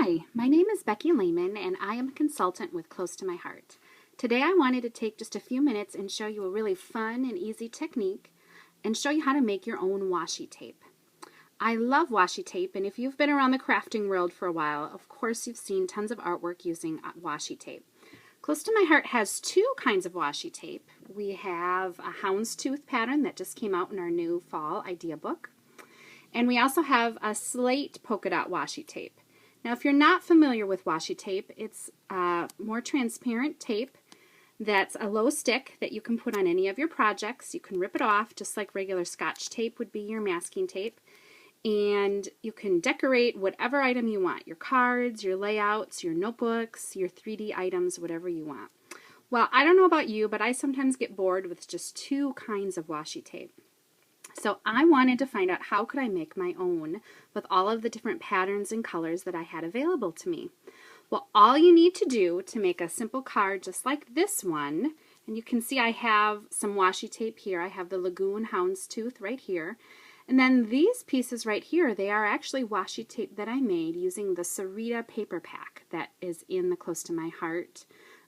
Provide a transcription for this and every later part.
Hi, my name is Beckie Lehman and I am a consultant with Close to My Heart. Today I wanted to take just a few minutes and show you a really fun and easy technique and show you how to make your own washi tape. I love washi tape, and if you've been around the crafting world for a while, of course you've seen tons of artwork using washi tape. Close to My Heart has two kinds of washi tape. We have a houndstooth pattern that just came out in our new fall idea book. And we also have a slate polka dot washi tape. Now, if you're not familiar with washi tape, it's more transparent tape that's a low stick that you can put on any of your projects. You can rip it off just like regular Scotch tape would be your masking tape. And you can decorate whatever item you want, your cards, your layouts, your notebooks, your 3D items, whatever you want. Well, I don't know about you, but I sometimes get bored with just two kinds of washi tape. So I wanted to find out how could I make my own with all of the different patterns and colors that I had available to me. Well, all you need to do to make a simple card just like this one, and you can see I have some washi tape here. I have the Lagoon Houndstooth right here. And then these pieces right here, they are actually washi tape that I made using the Washi paper pack that is in the Close to My Heart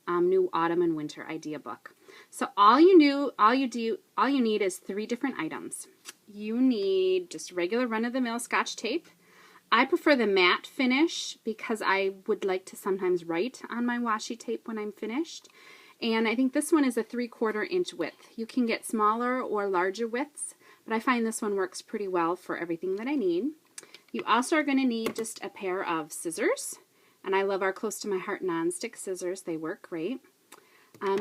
new autumn and winter idea book. So all you need is three different items. You need just regular run-of-the-mill Scotch tape. I prefer the matte finish because I would like to sometimes write on my washi tape when I'm finished. And I think this one is a 3/4 inch width. You can get smaller or larger widths, but I find this one works pretty well for everything that I need. You also are going to need just a pair of scissors. And I love our Close to My Heart non-stick scissors. They work great.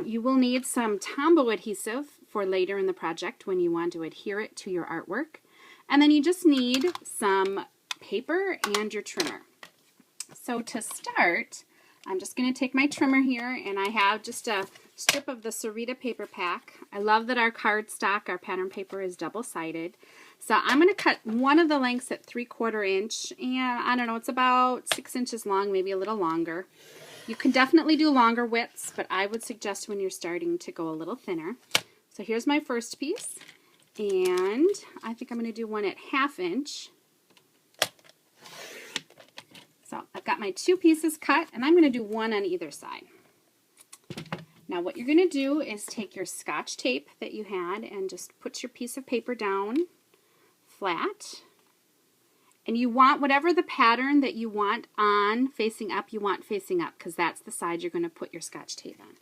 You will need some Tombow adhesive for later in the project when you want to adhere it to your artwork. And then you just need some paper and your trimmer. So to start, I'm just going to take my trimmer here, and I have just a strip of the Washi paper pack. I love that our cardstock, our pattern paper, is double-sided. So I'm going to cut one of the lengths at 3/4 inch, and I don't know, it's about 6 inches long, maybe a little longer. You can definitely do longer widths, but I would suggest when you're starting to go a little thinner. So here's my first piece, and I think I'm going to do one at 1/2 inch. So I've got my two pieces cut, and I'm going to do one on either side. Now what you're going to do is take your Scotch tape that you had and just put your piece of paper down flat. And you want whatever the pattern that you want on facing up, you want facing up, because that's the side you're going to put your Scotch tape on.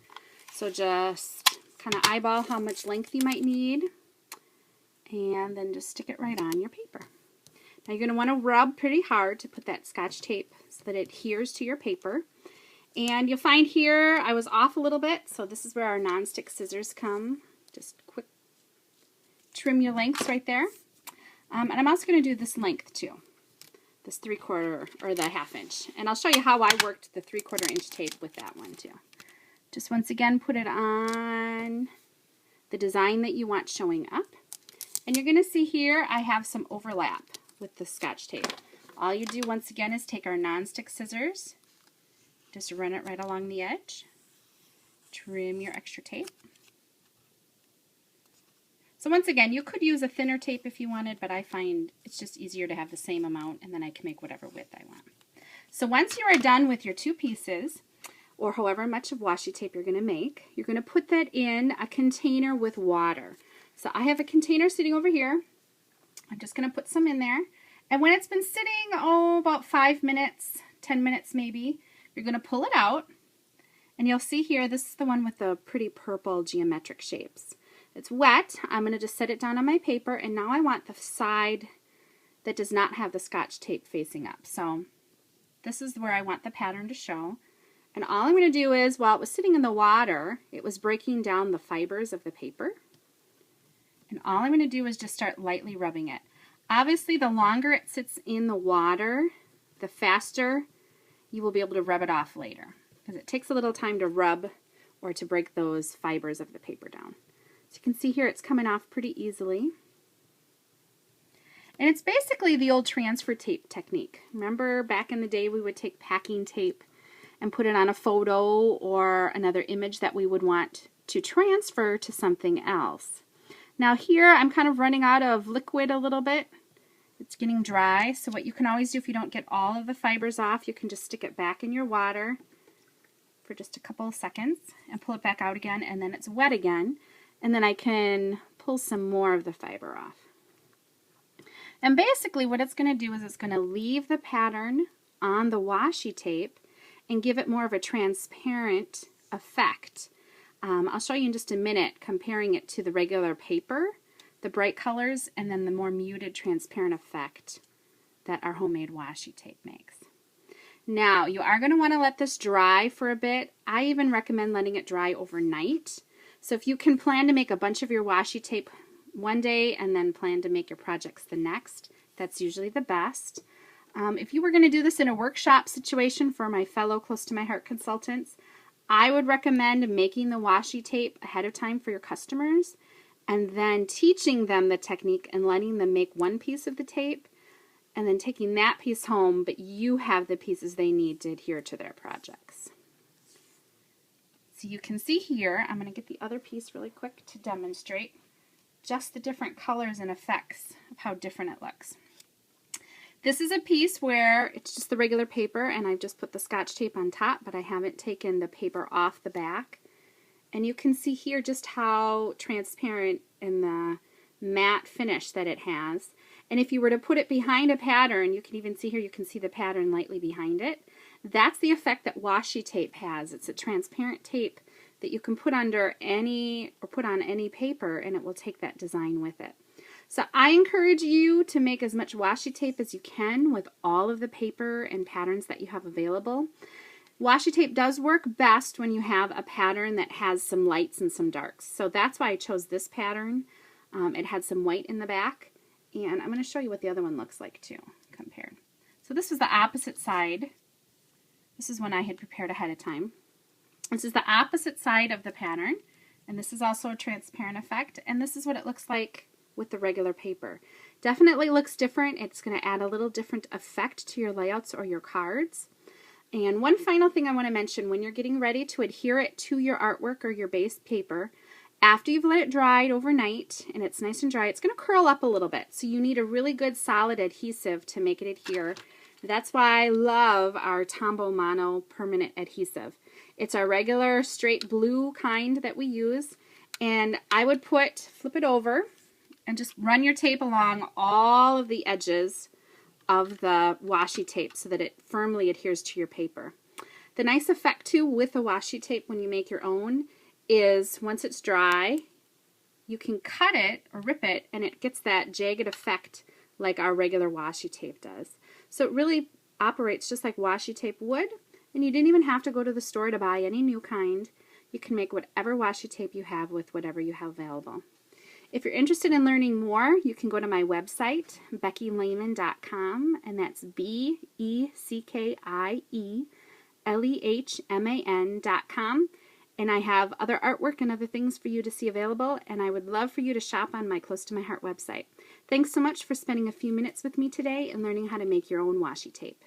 So just kind of eyeball how much length you might need, and then just stick it right on your paper. Now you're going to want to rub pretty hard to put that Scotch tape so that it adheres to your paper. And you'll find here I was off a little bit, so this is where our non-stick scissors come. Just quick trim your lengths right there. And I'm also going to do this length too, this 3/4 or the 1/2 inch. And I'll show you how I worked the 3/4 inch tape with that one too. Just once again put it on the design that you want showing up. And you're going to see here I have some overlap with the Scotch tape. All you do once again is take our non-stick scissors, just run it right along the edge, trim your extra tape. So once again, you could use a thinner tape if you wanted, but I find it's just easier to have the same amount, and then I can make whatever width I want. So once you are done with your two pieces, or however much of washi tape you're going to make, you're going to put that in a container with water. So I have a container sitting over here. I'm just going to put some in there. And when it's been sitting, about 5 minutes, 10 minutes maybe, you're going to pull it out. And you'll see here, this is the one with the pretty purple geometric shapes. It's wet. I'm going to just set it down on my paper, and now I want the side that does not have the Scotch tape facing up. So this is where I want the pattern to show. And all I'm going to do is, while it was sitting in the water, it was breaking down the fibers of the paper. And all I'm going to do is just start lightly rubbing it. Obviously, the longer it sits in the water, the faster you will be able to rub it off later, because it takes a little time to rub or to break those fibers of the paper down. So you can see here it's coming off pretty easily. And it's basically the old transfer tape technique. Remember back in the day we would take packing tape and put it on a photo or another image that we would want to transfer to something else. Now here I'm kind of running out of liquid a little bit. It's getting dry, so what you can always do if you don't get all of the fibers off, you can just stick it back in your water for just a couple of seconds and pull it back out again, and then it's wet again, and then I can pull some more of the fiber off. And basically what it's going to do is it's going to leave the pattern on the washi tape and give it more of a transparent effect. I'll show you in just a minute comparing it to the regular paper, the bright colors, and then the more muted transparent effect that our homemade washi tape makes. Now, you are going to want to let this dry for a bit. I even recommend letting it dry overnight. So if you can plan to make a bunch of your washi tape one day and then plan to make your projects the next, that's usually the best. If you were going to do this in a workshop situation for my fellow Close to My Heart consultants, I would recommend making the washi tape ahead of time for your customers and then teaching them the technique and letting them make one piece of the tape and then taking that piece home, but you have the pieces they need to adhere to their projects. So you can see here, I'm going to get the other piece really quick to demonstrate just the different colors and effects of how different it looks. This is a piece where it's just the regular paper and I've just put the Scotch tape on top, but I haven't taken the paper off the back. And you can see here just how transparent and the matte finish that it has. And if you were to put it behind a pattern, you can even see here, you can see the pattern lightly behind it. That's the effect that washi tape has. It's a transparent tape that you can put under any, or put on any paper, and it will take that design with it. So I encourage you to make as much washi tape as you can with all of the paper and patterns that you have available. Washi tape does work best when you have a pattern that has some lights and some darks. So that's why I chose this pattern. It had some white in the back, and I'm going to show you what the other one looks like too, compared. So this is the opposite side. This is one I had prepared ahead of time. This is the opposite side of the pattern, and this is also a transparent effect, and this is what it looks like with the regular paper. Definitely looks different. It's going to add a little different effect to your layouts or your cards. And one final thing I want to mention, when you're getting ready to adhere it to your artwork or your base paper, after you've let it dry overnight and it's nice and dry, it's going to curl up a little bit. So you need a really good solid adhesive to make it adhere. That's why I love our Tombow Mono permanent adhesive. It's our regular straight blue kind that we use, and I would flip it over and just run your tape along all of the edges of the washi tape so that it firmly adheres to your paper. The nice effect too with the washi tape when you make your own is once it's dry, you can cut it or rip it and it gets that jagged effect like our regular washi tape does. So it really operates just like washi tape would, and you didn't even have to go to the store to buy any new kind. You can make whatever washi tape you have with whatever you have available. If you're interested in learning more, you can go to my website, BeckieLehman.com, and that's BeckieLehman.com. And I have other artwork and other things for you to see available, and I would love for you to shop on my Close to My Heart website. Thanks so much for spending a few minutes with me today and learning how to make your own washi tape.